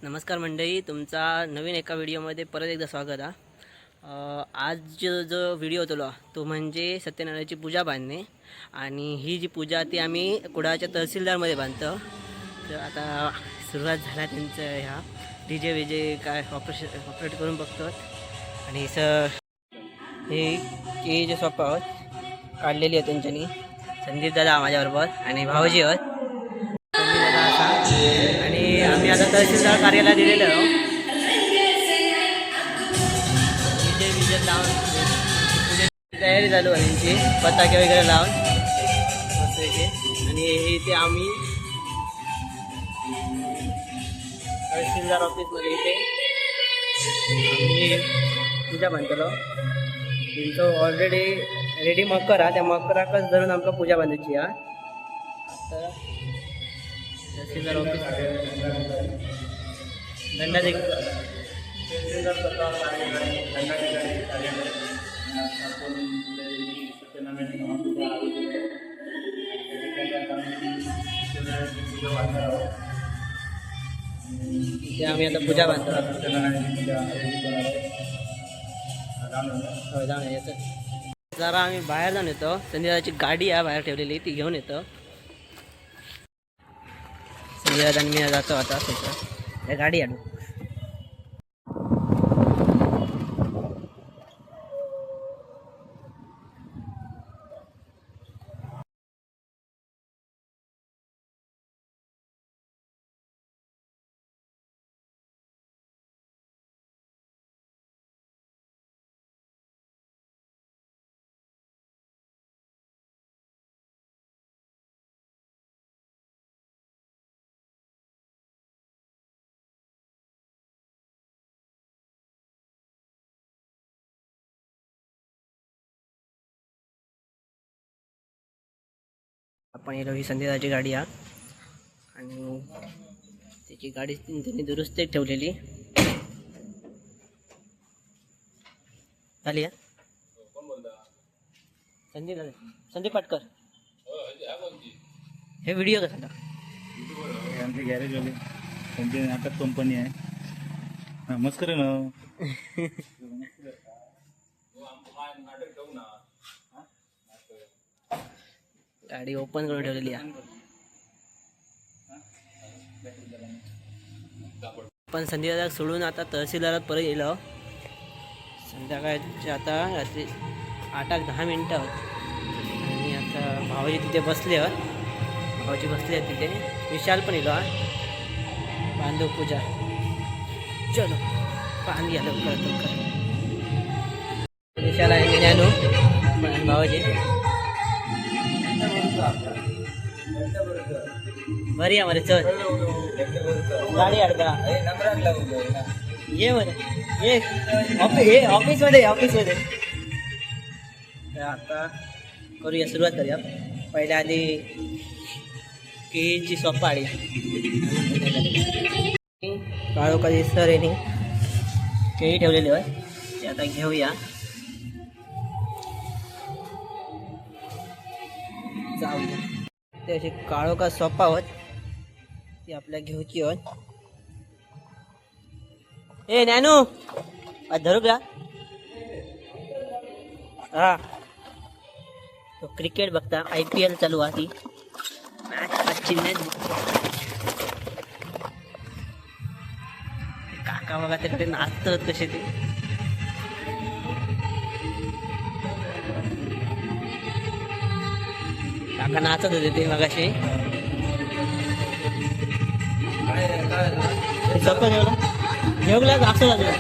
नमस्कार मंडळी, तुमचा नवीन एका व्हिडिओमध्ये परत एकदा स्वागत आहे। आज जो व्हिडिओ होतो तो म्हणजे सत्यनारायणाची पूजा बांधणे। आणि ही जी पूजा ती आम्ही कुडाळच्या तहसीलदारमध्ये बांधतो। तर आता सुरुवात झाला त्यांचं ह्या डीजे विजे काय ऑपरेट करून बघतो। आणि हे जे सोपा काढलेली आहे त्यांच्यानी संदीप दादा माझ्याबरोबर आणि भाऊजी आहेत आणि आम्ही आता तहसीलदार कार्यालय दिलेलं आहोत। विजय लावून तयारी चालू आहे त्यांची, पताके वगैरे लावून आणि इथे आम्ही तहसीलदार ऑफिसमध्ये इथे आम्ही पूजा बांधतो। त्यांचं ऑलरेडी रेडी मकर आहे, त्या मकराकच धरून आमका पूजा बांधायची आहे। आता तहसीलदार ऑफिस आम्ही आता पूजा बांधतो। जरा आम्ही बाहेर जाऊन येतो। संध्याची गाडी आहे बाहेर ठेवलेली, ती घेऊन येतो। संध्यादान मी जातो आता त्या गाडी आणू। आपण येलो ही संध्याची गाडी आहे आणि त्याची गाडी त्यांनी दुरुस्त ठेवलेली झाली आहे। संदीप पाटकर हे व्हिडिओ कसा आमचे गॅरेज वाले त्यांची नाटक कंपनी आहे। मस्कर ना गाडी ओपन करून ठेवलेली आहे। पण संध्याकाळ सोडून आता तहसीलदारात परत गेलो। संध्याकाळचे आता रात्री 8-10 आणि आता भाऊजी तिथे बसले आहेत। भाऊजी बसले आहेत तिथे। विशाल पण येलो बांधव पूजा। चलो बांधी आलो लवकर। विशाल आहे ज्ञानू भाऊजी बरी हमारे चल गाडी अडका ये ऑफिस मध्ये आता करूया, सुरुवात करूया। पहिल्या आधी केळीची सोपाळी काळोखा सर यांनी केळी ठेवलेली आहे, ते आता घेऊया। जाऊया ते अशी काळोखा सोपा होत ती आपल्या घेऊची होत। ए नॅनू आज धरू का? हा तो क्रिकेट बघता, IPL चालू आहे ती मॅच काका बघा तिकडे नाचतात कसे ते। काका नाचत होते ते मगाशी। स्वप्न घेऊला असं लागलं।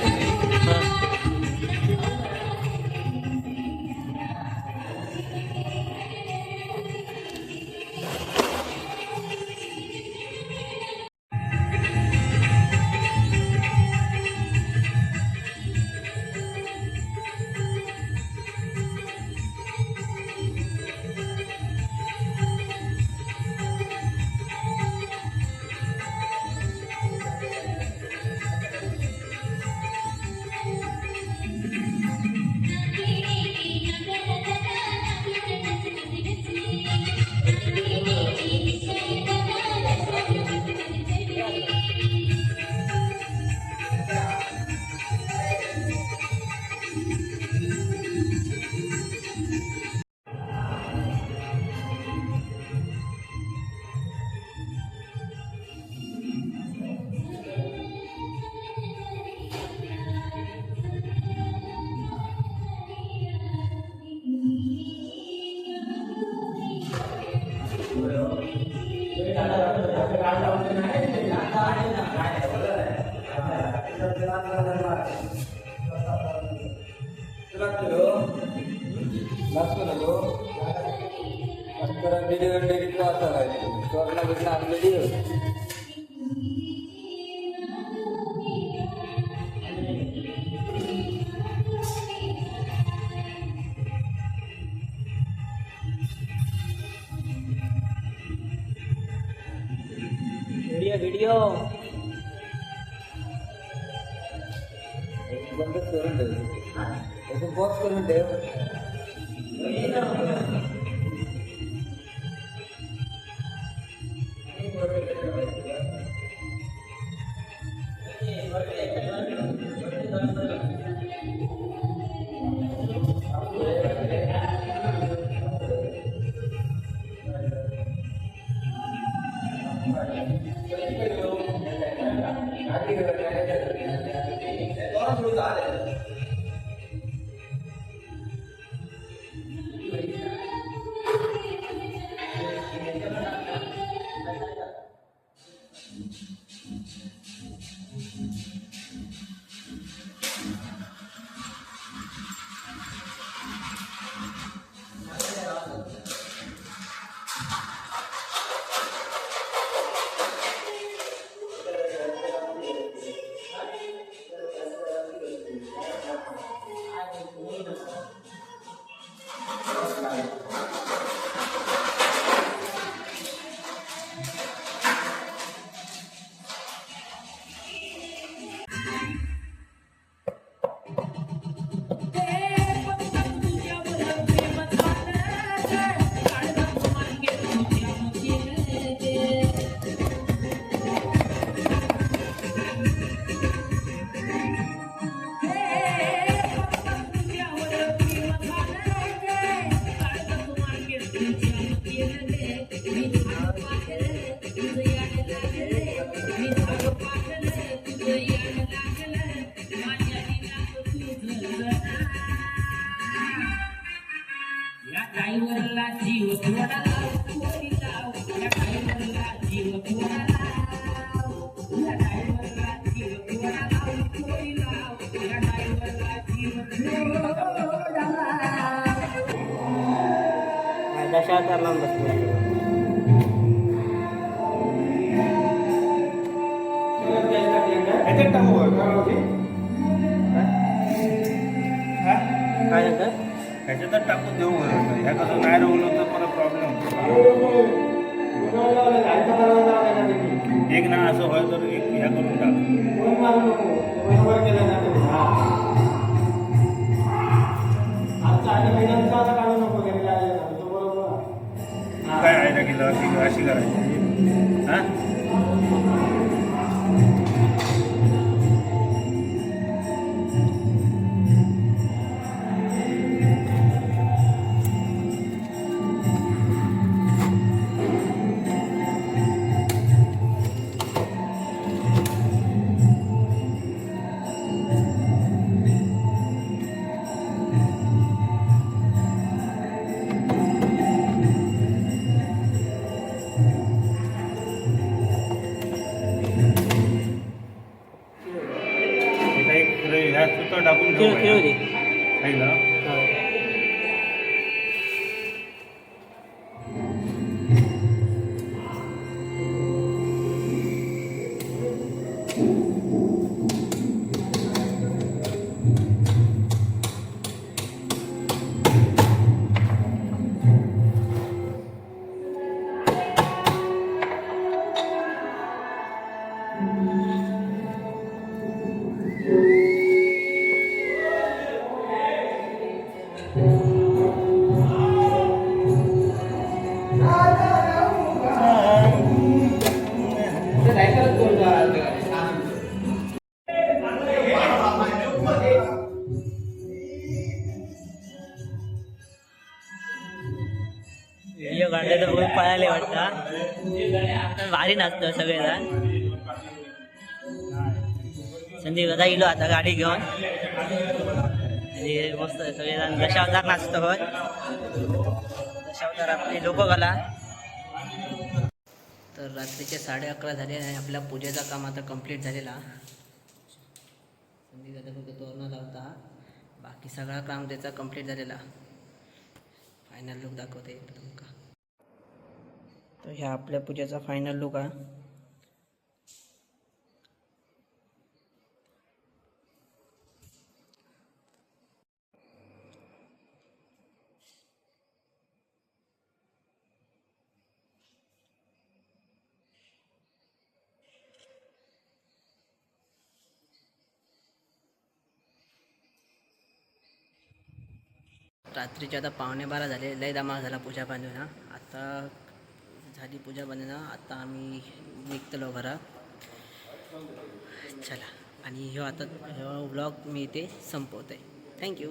व्हिडिओ बंदच करून ठेव बॉक्स करून ठेव. ड्रायव्हरला जीव थोडा लाव, थोडी लाव. या ड्रायव्हरला जीव थोडा लाव. या ड्रायव्हरला जीव थोडा लाव, थोडी लाव. या ड्रायव्हरला जीव थोडा लाव. दशावतार लावून बसलो. काय म्हणतात ह्याच्यातच टाकून देऊ ह्या कसं नाही रवलं तर परत प्रॉब्लेम एक ना असं व्हाय तर एक ह्या करून टाक. काय आयडिया केलं अशी करायची हां ह्या सुद्धा टाकून खेळू ठेवू दे. खायला व्हिडिओ काढले तर बघून पळाले वाटतं. भारी नाचतं सगळेजण. संदीप दादा इलो आता गाडी घेऊन आणि मस्त सगळेजण दशावतार नाचतो होत. दशावतार आपली लोक कला. तर रात्रीचे 11:30 झाले आणि आपल्या पूजेचा काम आता कंप्लीट झालेला. संदीप दादा फक्त तोरणा लावता, बाकी सगळा काम त्याचा कंप्लीट झालेला. फायनल लुक दाखवते तुमका. तर ह्या आपल्या पूजेचा फायनल लुक आहे. रात्रीचे आता 11:15 झाले. लय धमाल झाला पूजा बांधून. आता झाली पूजा बांधून. आता आम्ही निघतलो घरा. चला, आणि ह्यो आता ह्यो व्लॉग मी इथे संपवतो आहे. थँक्यू.